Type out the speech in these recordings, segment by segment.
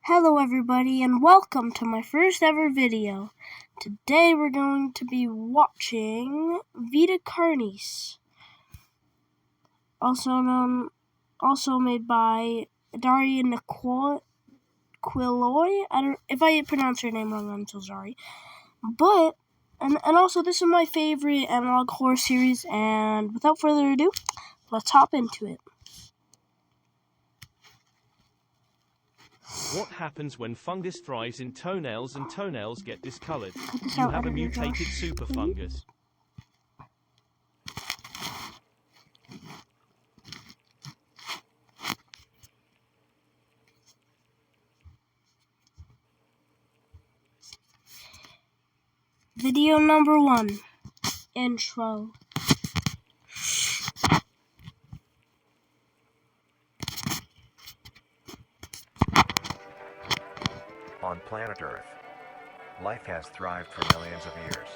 Hello everybody and welcome to my first ever video. Today we're going to be watching Vita carnis, also made by Daria Quilloy. If I pronounce her name wrong, I'm so sorry. But and also this is my favorite analog horror series, and without further ado, let's hop into it. What happens when fungus thrives in toenails and toenails get discolored? This You out, have a editor mutated Josh, super please. fungus. Video number 1. Intro. On planet Earth, life has thrived for millions of years.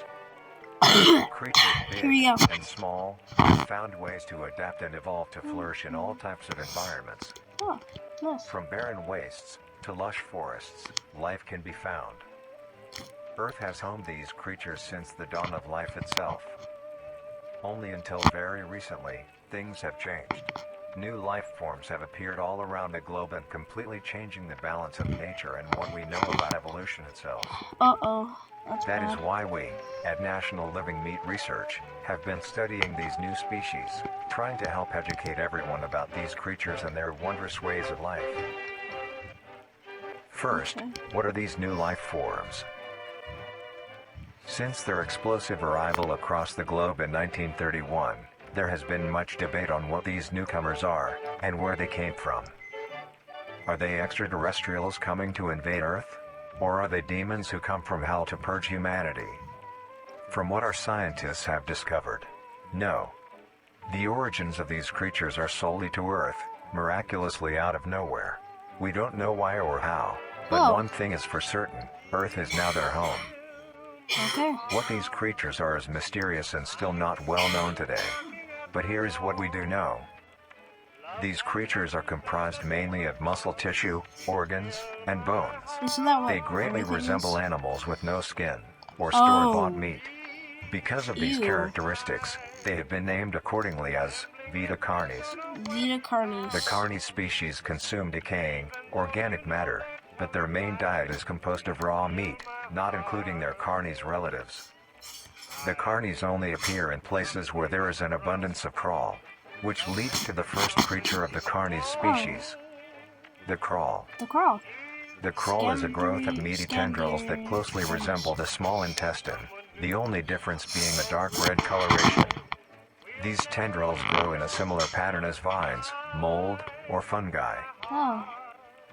Creatures Here we go. big and small have found ways to adapt and evolve to flourish in all types of environments. Oh, nice. From barren wastes to lush forests, life can be found. Earth has homed these creatures since the dawn of life itself. Only until very recently, things have changed. New life forms have appeared all around the globe and completely changing the balance of nature and what we know about evolution itself. Uh-oh. That's That is bad. why we, at National Living Meat Research, have been studying these new species, trying to help educate everyone about these creatures and their wondrous ways of life. First, Okay. what are these new life forms? Since their explosive arrival across the globe in 1931, there has been much debate on what these newcomers are, and where they came from. Are they extraterrestrials coming to invade Earth? Or are they demons who come from hell to purge humanity? From what our scientists have discovered, no. The origins of these creatures are solely to Earth, miraculously out of nowhere. We don't know why or how, but Oh. one thing is for certain, Earth is now their home. Okay. What these creatures are is mysterious and still not well known today. But here is what we do know. These creatures are comprised mainly of muscle tissue, organs, and bones. Isn't that what They greatly everything resemble is? animals with no skin, or Oh. store-bought meat. Because of these Ew. characteristics, they have been named accordingly as Vita carnis. Vita carnis. The carnis species consume decaying, organic matter, but their main diet is composed of raw meat, not including their carnis relatives. The carnis only appear in places where there is an abundance of crawl, which leads to the first creature of the carnis species, the crawl. The crawl. The crawl is a growth of meaty tendrils that closely Scandary. resemble the small intestine, the only difference being a dark red coloration. These tendrils grow in a similar pattern as vines, mold, or fungi. Oh.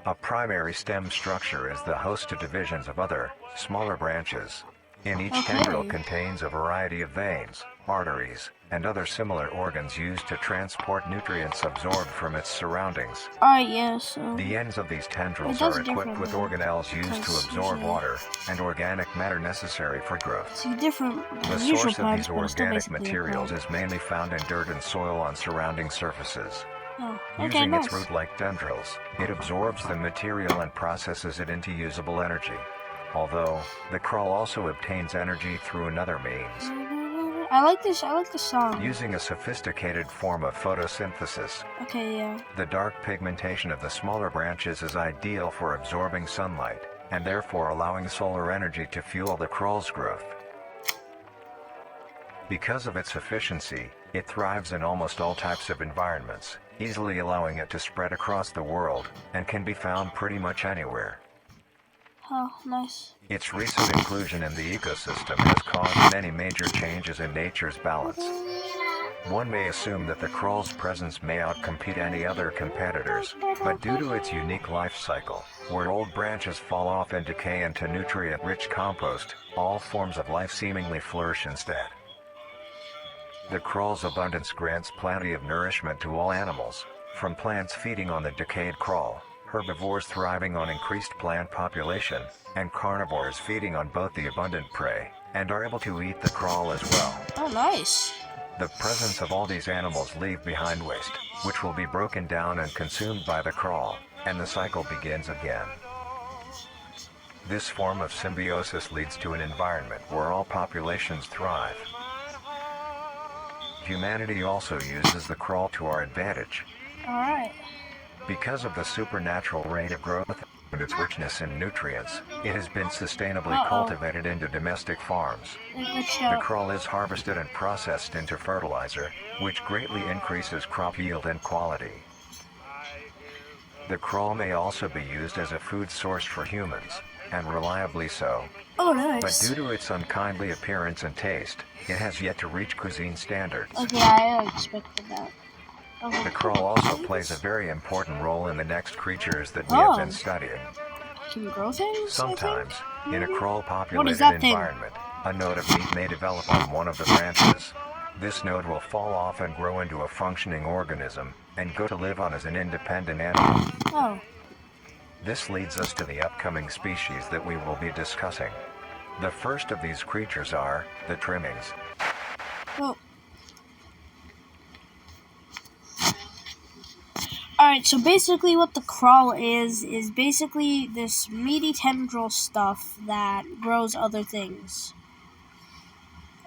A primary stem structure is the host to divisions of other, smaller branches. In each Okay. tendril contains a variety of veins, arteries, and other similar organs used to transport nutrients absorbed from its surroundings. Alright, yeah, so... The ends of these tendrils It does are equipped with differently, organelles used to because absorb usually- water and organic matter necessary for growth. See, different The than usual source of plants, these but it's still organic basically a materials plant. is mainly found in dirt and soil on surrounding surfaces. Oh, okay, Using nice. its root-like tendrils, it absorbs the material and processes it into usable energy. Although, the crawl also obtains energy through another means, I like this song. using a sophisticated form of photosynthesis. Okay, yeah. The dark pigmentation of the smaller branches is ideal for absorbing sunlight, and therefore allowing solar energy to fuel the crawl's growth. Because of its efficiency, it thrives in almost all types of environments, easily allowing it to spread across the world, and can be found pretty much anywhere. Oh, nice. Its recent inclusion in the ecosystem has caused many major changes in nature's balance. One may assume that the crawl's presence may outcompete any other competitors, but due to its unique life cycle, where old branches fall off and decay into nutrient-rich compost, all forms of life seemingly flourish instead. The crawl's abundance grants plenty of nourishment to all animals, from plants feeding on the decayed crawl, herbivores thriving on increased plant population, and carnivores feeding on both the abundant prey, and are able to eat the crawl as well. Oh, nice. The presence of all these animals leave behind waste, which will be broken down and consumed by the crawl, and the cycle begins again. This form of symbiosis leads to an environment where all populations thrive. Humanity also uses the crawl to our advantage. Alright. Because of the supernatural rate of growth and its richness in nutrients, it has been sustainably cultivated into domestic farms. The crawl is harvested and processed into fertilizer, which greatly increases crop yield and quality. The crawl may also be used as a food source for humans, and reliably so. Oh, nice. But due to its unkindly appearance and taste, it has yet to reach cuisine standards. Okay, I expected that. The crawl also plays a very important role in the next creatures that we have been studying. Can you grow things? Sometimes, in a crawl What populated is that thing? environment, a node of meat may develop on one of the branches. This node will fall off and grow into a functioning organism, and go to live on as an independent animal. Oh. This leads us to the upcoming species that we will be discussing. The first of these creatures are the trimmings. Oh. Alright, so basically what the crawl is basically this meaty tendril stuff that grows other things.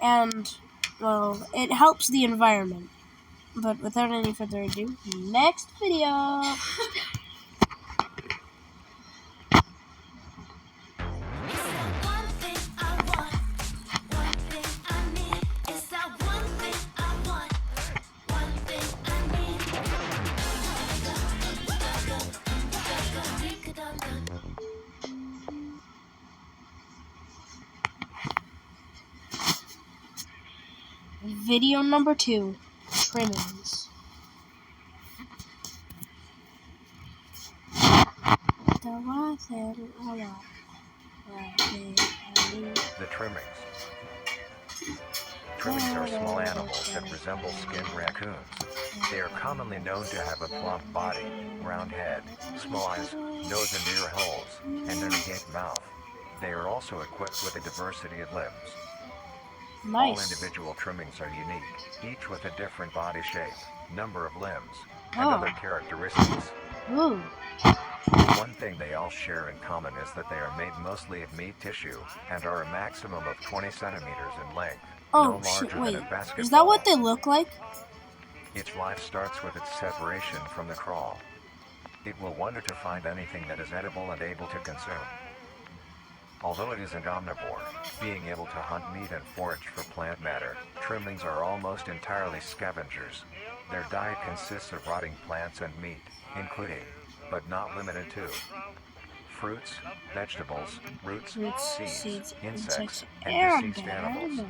And, well, it helps the environment. But without any further ado, next video! Video number 2, trimmings. The trimmings. Trimmings are small animals that resemble skinned raccoons. They are commonly known to have a plump body, round head, small eyes, nose and ear holes, and an agape mouth. They are also equipped with a diversity of limbs. Nice. All individual trimmings are unique, each with a different body shape, number of limbs, and other characteristics. Ooh. One thing they all share in common is that they are made mostly of meat tissue, and are a maximum of 20 centimeters in length. Oh, no larger shit, wait. than a basketball. Is that what they look like? Its life starts with its separation from the crawl. It will wonder to find anything that is edible and able to consume. Although it is an omnivore, being able to hunt meat and forage for plant matter, trimmings are almost entirely scavengers. Their diet consists of rotting plants and meat, including, but not limited to, fruits, vegetables, roots, seeds, insects, and deceased animals.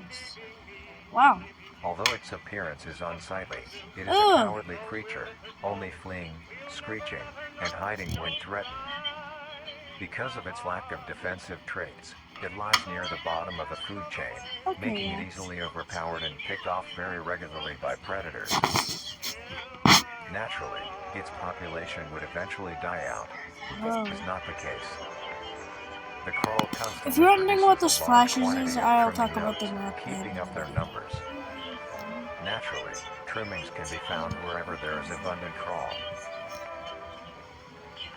Wow. Although its appearance is unsightly, it is a cowardly creature, only fleeing, screeching, and hiding when threatened. Because of its lack of defensive traits, it lies near the bottom of the food chain, making it easily overpowered and picked off very regularly by predators. Naturally, its population would eventually die out. This is not the case. The crawl constantly if you're wondering what produces this a large flashes quantity is, of I'll trimming talk about nodes, the map. keeping up their numbers. Naturally, trimmings can be found wherever there is abundant crawl.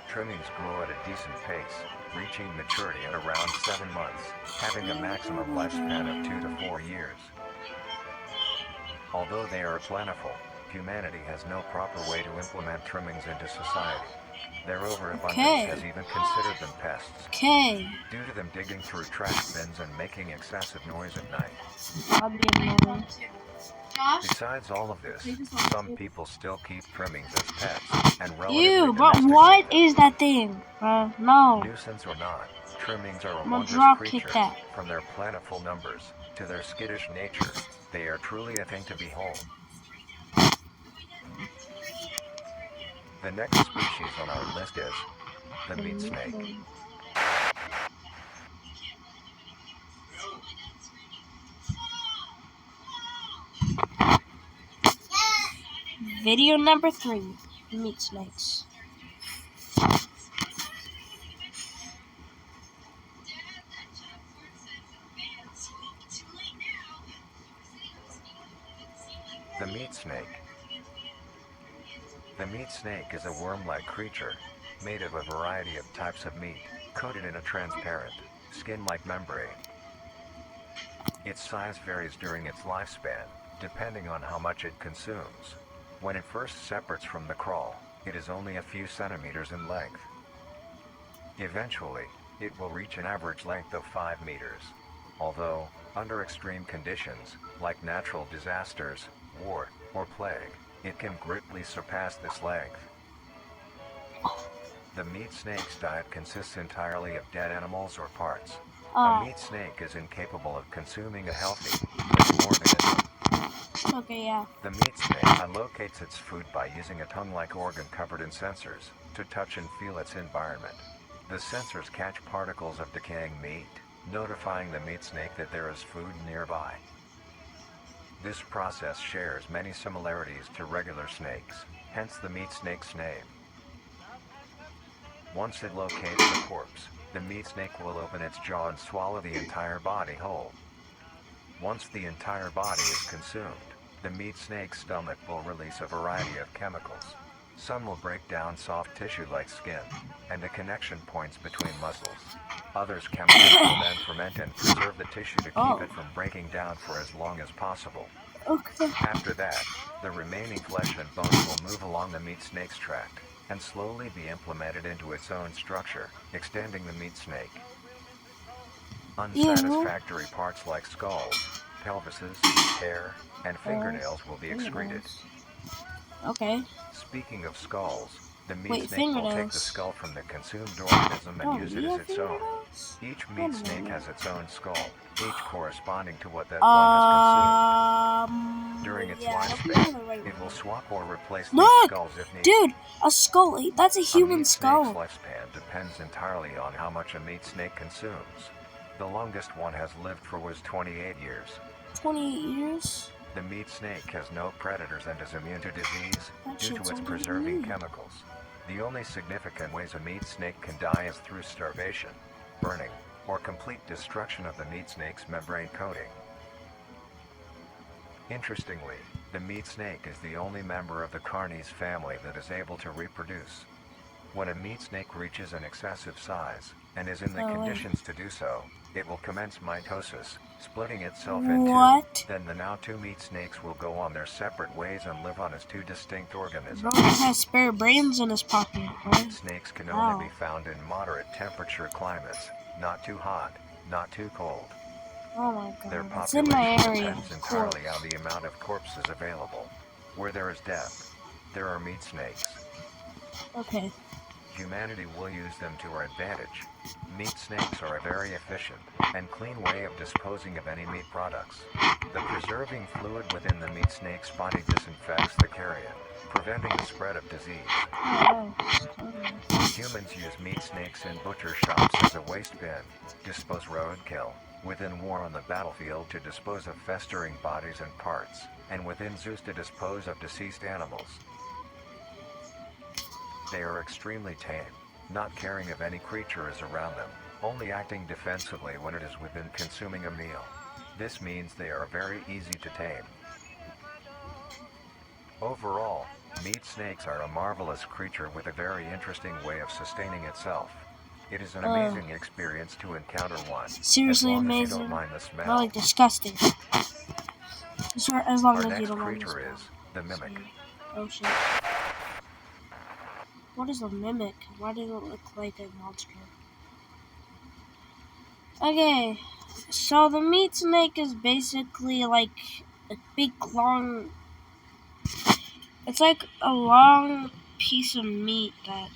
Trimmings grow at a decent pace, reaching maturity in around 7 months, having a maximum lifespan of 2 to 4 years. Although they are plentiful, humanity has no proper way to implement trimmings into society. Their overabundance has even considered them pests. Due to them digging through trash bins and making excessive noise at night. Besides all of this, some people still keep trimmings as pets and relatively but what is that thing? No. Nuisance or not, trimmings are a wondrous creature. From their plentiful numbers to their skittish nature, they are truly a thing to behold. The next species on our list is the meat snake. Video number 3, meat snakes. The meat snake. The meat snake is a worm-like creature, made of a variety of types of meat, coated in a transparent, skin-like membrane. Its size varies during its lifespan, depending on how much it consumes. When it first separates from the crawl, it is only a few centimeters in length. Eventually, it will reach an average length of 5 meters. Although, under extreme conditions, like natural disasters, war, or plague, it can greatly surpass this length. The meat snake's diet consists entirely of dead animals or parts. A meat snake is incapable of consuming a healthy, living organism. Okay, yeah. The meat snake locates its food by using a tongue-like organ covered in sensors to touch and feel its environment. The sensors catch particles of decaying meat, notifying the meat snake that there is food nearby. This process shares many similarities to regular snakes, hence the meat snake's name. Once it locates the corpse, the meat snake will open its jaw and swallow the entire body whole. Once the entire body is consumed, the meat snake's stomach will release a variety of chemicals. Some will break down soft tissue like skin, and the connection points between muscles. Others chemicals will then ferment and preserve the tissue to keep it from breaking down for as long as possible. Okay. After that, the remaining flesh and bones will move along the meat snake's tract, and slowly be implemented into its own structure, extending the meat snake. Unsatisfactory parts like skulls, pelvises, hair, and fingernails will be excreted. Okay. Speaking of skulls, the meat Wait, snake will take the skull from the consumed organism and use it as its own. Each meat snake has its own skull, each corresponding to what that one has consumed. During its lifespan, it will swap or replace these skulls if needed. Dude, a skull. That's a human skull. A meat snake's lifespan depends entirely on how much a meat snake consumes. The longest one has lived for was 28 years. 28 years? The meat snake has no predators and is immune to disease due to its preserving chemicals. The only significant ways a meat snake can die is through starvation, burning, or complete destruction of the meat snake's membrane coating. Interestingly, the meat snake is the only member of the carnis family that is able to reproduce. When a meat snake reaches an excessive size, and is in the conditions to do so, it will commence mitosis, splitting itself in two. Then the now two meat snakes will go on their separate ways and live on as two distinct organisms. Bro has spare brains in his pocket, right? Snakes can only be found in moderate temperature climates, not too hot, not too cold. Oh my god, Their it's in my population area. depends entirely on the amount of corpses available. Where there is death, there are meat snakes. Okay. Humanity will use them to our advantage. Meat snakes are a very efficient and clean way of disposing of any meat products. The preserving fluid within the meat snake's body disinfects the carrion, preventing the spread of disease. Humans use meat snakes in butcher shops as a waste bin, dispose roadkill, within war on the battlefield to dispose of festering bodies and parts, and within zoos to dispose of deceased animals. They are extremely tame, not caring if any creature is around them, only acting defensively when it is within consuming a meal. This means they are very easy to tame. Overall, meat snakes are a marvelous creature with a very interesting way of sustaining itself. It is an amazing experience to encounter one. Seriously as long amazing. As you don't mind the smell. Not like disgusting. As long Our as next you don't mind the creature smell. is the mimic. Oh shit. What is a mimic? Why does it look like a monster? Okay, so the meat snake is basically like a big long... It's like a long piece of meat that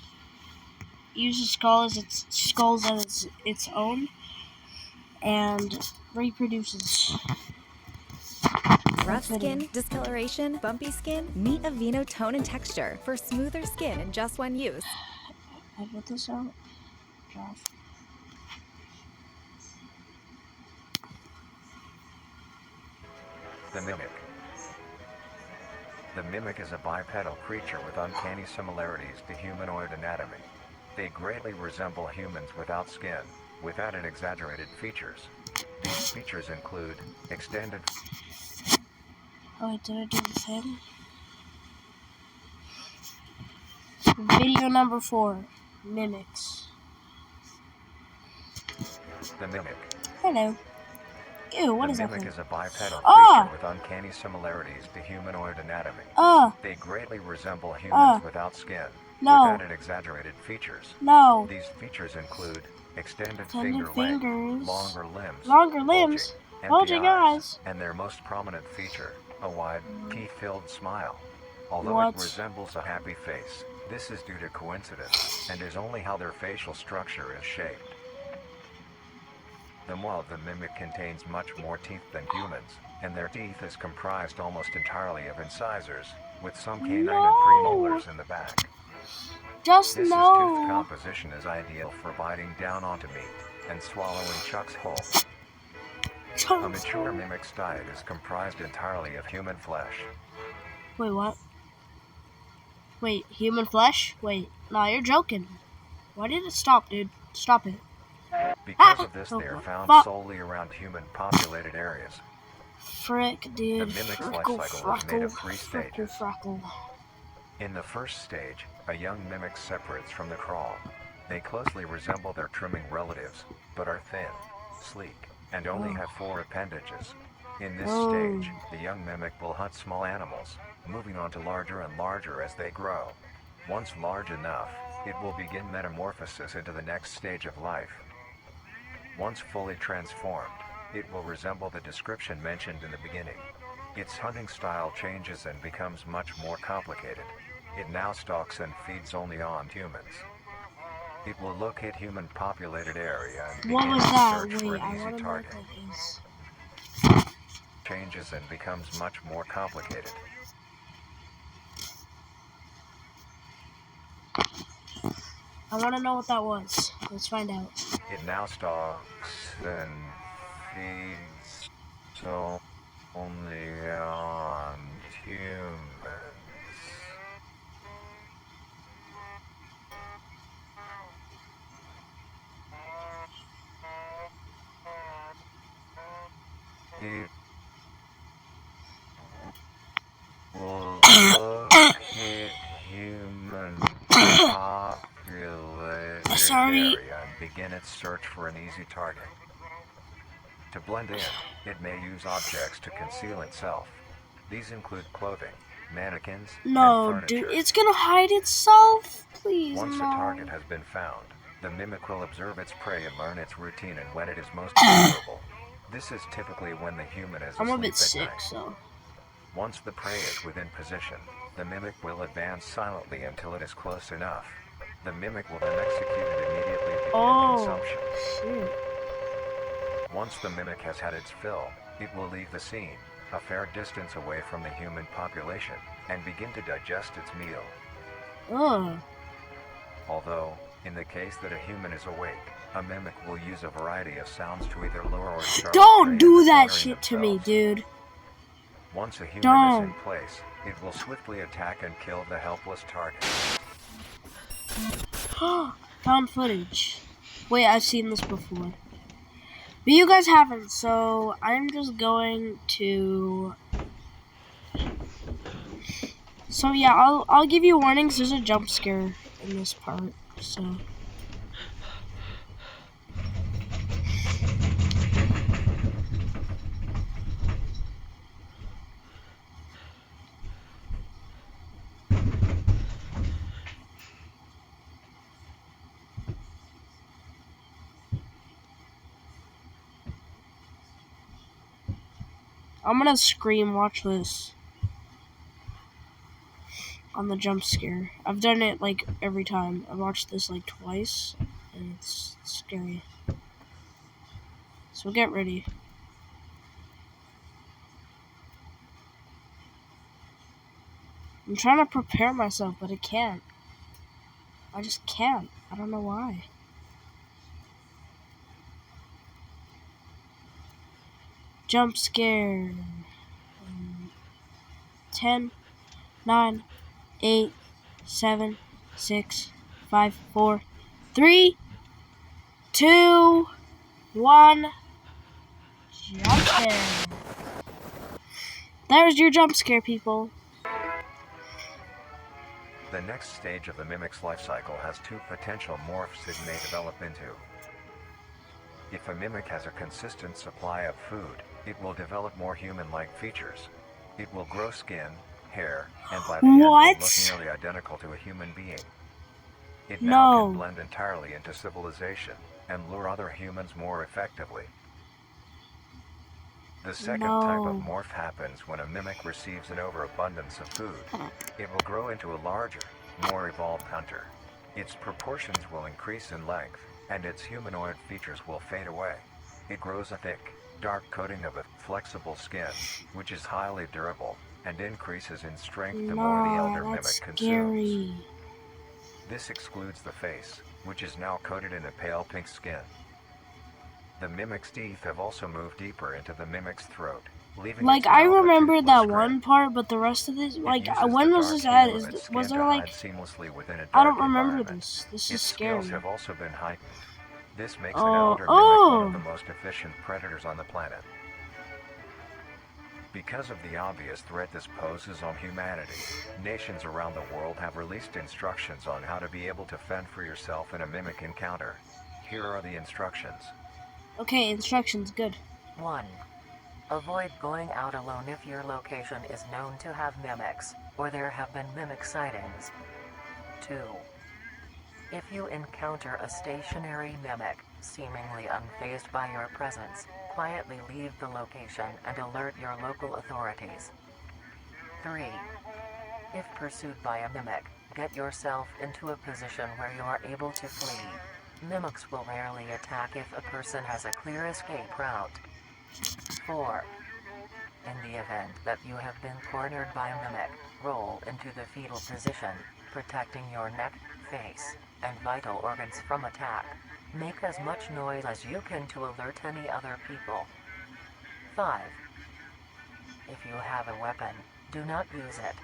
uses skulls as its own and reproduces. Rough skin, discoloration, bumpy skin, meet Aveeno tone and texture for smoother skin in just one use. I put this out. Josh. The mimic. The mimic is a bipedal creature with uncanny similarities to humanoid anatomy. They greatly resemble humans without skin, with added exaggerated features. These features include extended... Oh, did I do the thing? Video number 4. Mimics. The mimic. Hello. Ew, what The is that mimic thing? is a bipedal Ah! creature with uncanny similarities to humanoid anatomy. Ah! They greatly resemble humans without skin, No. with added exaggerated features. No. These features include extended Extended finger fingers. length, longer limbs, Longer limbs. bulging Bulging eyes. and their most prominent feature, a wide, teeth-filled smile. Although What? it resembles a happy face, this is due to coincidence, and is only how their facial structure is shaped. The maw of the mimic contains much more teeth than humans, and their teeth is comprised almost entirely of incisors, with some canine and premolars in the back. Just This no. toothed composition is ideal for biting down onto meat and swallowing chunks whole. A mature mimic's diet is comprised entirely of human flesh. Wait, what? Wait, human flesh? Wait, nah, you're joking. Why did it stop, dude? Stop it. Because of this, they are found solely around human-populated areas. Frick, dude. The mimic's life cycle is made of 3 stages. In the first stage, a young mimic separates from the crawl. They closely resemble their trimming relatives, but are thin, sleek, and only have 4 appendages. In this stage, the young mimic will hunt small animals, moving on to larger and larger as they grow. Once large enough, it will begin metamorphosis into the next stage of life. Once fully transformed, it will resemble the description mentioned in the beginning. Its hunting style changes and becomes much more complicated. It now stalks and feeds only on humans. It will locate human-populated area and begin to search for an easy target. Changes and becomes much more complicated. I want to know what that was. Let's find out. It now stalks and feeds only on humans. It will locate human populated area and begin its search for an easy target. To blend in, it may use objects to conceal itself. These include clothing, mannequins, and furniture. Dude, it's gonna hide itself. Please, Once no. a target has been found, the mimic will observe its prey and learn its routine and when it is most vulnerable. This is typically when the human is asleep I'm a bit at sick, night. so. Once the prey is within position, the mimic will advance silently until it is close enough. The mimic will then execute it immediately to begin consumption. Shit. Once the mimic has had its fill, it will leave the scene, a fair distance away from the human population, and begin to digest its meal. Ugh. Although, in the case that a human is awake, a mimic will use a variety of sounds to either lure or startle. Don't do that shit to me, dude. Once a human is in place, it will swiftly attack and kill the helpless target. Found footage. Wait, I've seen this before. But you guys haven't, so I'm just going to... So yeah, I'll give you warnings. There's a jump scare in this part, so... I'm gonna scream, watch this. On the jump scare. I've done it like every time. I watched this like twice, and it's scary. So get ready. I'm trying to prepare myself, but I can't. I just can't. I don't know why. Jump scare. 10, 9, 8, 7, 6, 5, 4, 3, 2, 1. Jump scare. There's your jump scare, people. The next stage of the mimic's life cycle has 2 potential morphs it may develop into. If a mimic has a consistent supply of food, it will develop more human-like features. It will grow skin, hair, and by the end will look What? nearly identical to a human being. It now can No. blend entirely into civilization and lure other humans more effectively. The second type of No. morph happens when a mimic receives an overabundance of food. It will grow into a larger, more evolved hunter. Its proportions will increase in length, and its humanoid features will fade away. It grows a thick, dark coating of a flexible skin, which is highly durable, and increases in strength the more the elder No, that's mimic consumes. scary. This excludes the face, which is now coated in a pale pink skin. The mimic's teeth have also moved deeper into the mimic's throat, leaving Like, its I mouth a remember toothless that grin. one part, but the rest of this, It like, uses when the was dark this ad? hue of its Was skin there, to like, hide seamlessly within a I don't dark remember environment. this. This is Its skills scary. have also been heightened. This makes an Oh, elder mimic one of the oh! most efficient predators on the planet. Because of the obvious threat this poses on humanity, nations around the world have released instructions on how to be able to fend for yourself in a mimic encounter. Here are the instructions. Okay, instructions, good. 1. Avoid going out alone if your location is known to have mimics, or there have been mimic sightings. 2. If you encounter a stationary mimic, seemingly unfazed by your presence, quietly leave the location and alert your local authorities. 3. If pursued by a mimic, get yourself into a position where you are able to flee. Mimics will rarely attack if a person has a clear escape route. 4. In the event that you have been cornered by a mimic, roll into the fetal position, protecting your neck, face, and vital organs from attack. Make as much noise as you can to alert any other people. 5. If you have a weapon, do not use it.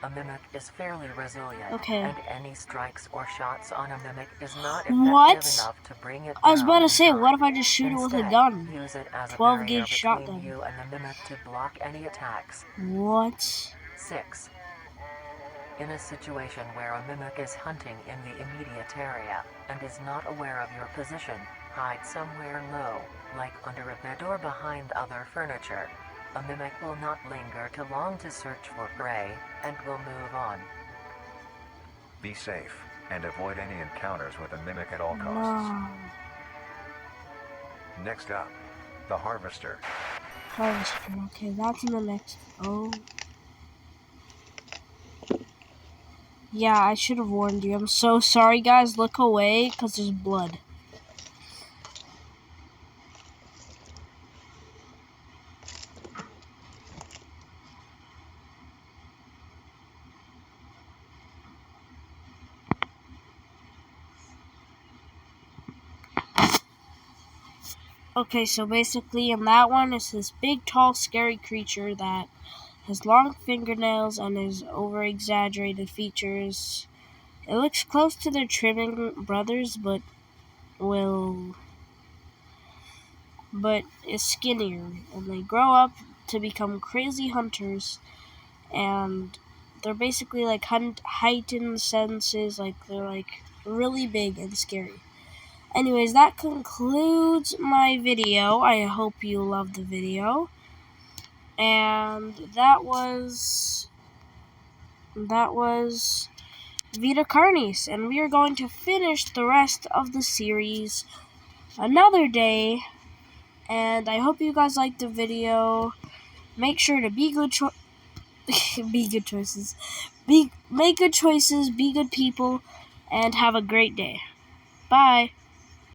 A mimic is fairly resilient, Okay. and any strikes or shots on a mimic is not What? effective enough to bring it I was down about to in say, time. what if I just shoot it with a Instead, gun? use it as a 12 barrier gauge between shotgun. you and the mimic to block any attacks. What? 6. In a situation where a mimic is hunting in the immediate area, and is not aware of your position, hide somewhere low, like under a bed or behind other furniture. A mimic will not linger too long to search for prey, and will move on. Be safe, and avoid any encounters with a mimic at all costs. No. Next up, the Harvester. Harvester. Okay, that's in the next. Oh. Yeah, I should have warned you. I'm so sorry, guys. Look away, because there's blood. Okay, so basically in that one, it's this big, tall, scary creature that has long fingernails and is over-exaggerated features. It looks close to their trimming brothers, but is skinnier, and they grow up to become crazy hunters, and they're basically like heightened senses, like they're like really big and scary. Anyways, that concludes my video. I hope you loved the video. And that was Vita carnis, and we are going to finish the rest of the series another day. And I hope you guys liked the video. Make sure to be good be good choices. Make good choices, be good people, and have a great day. Bye.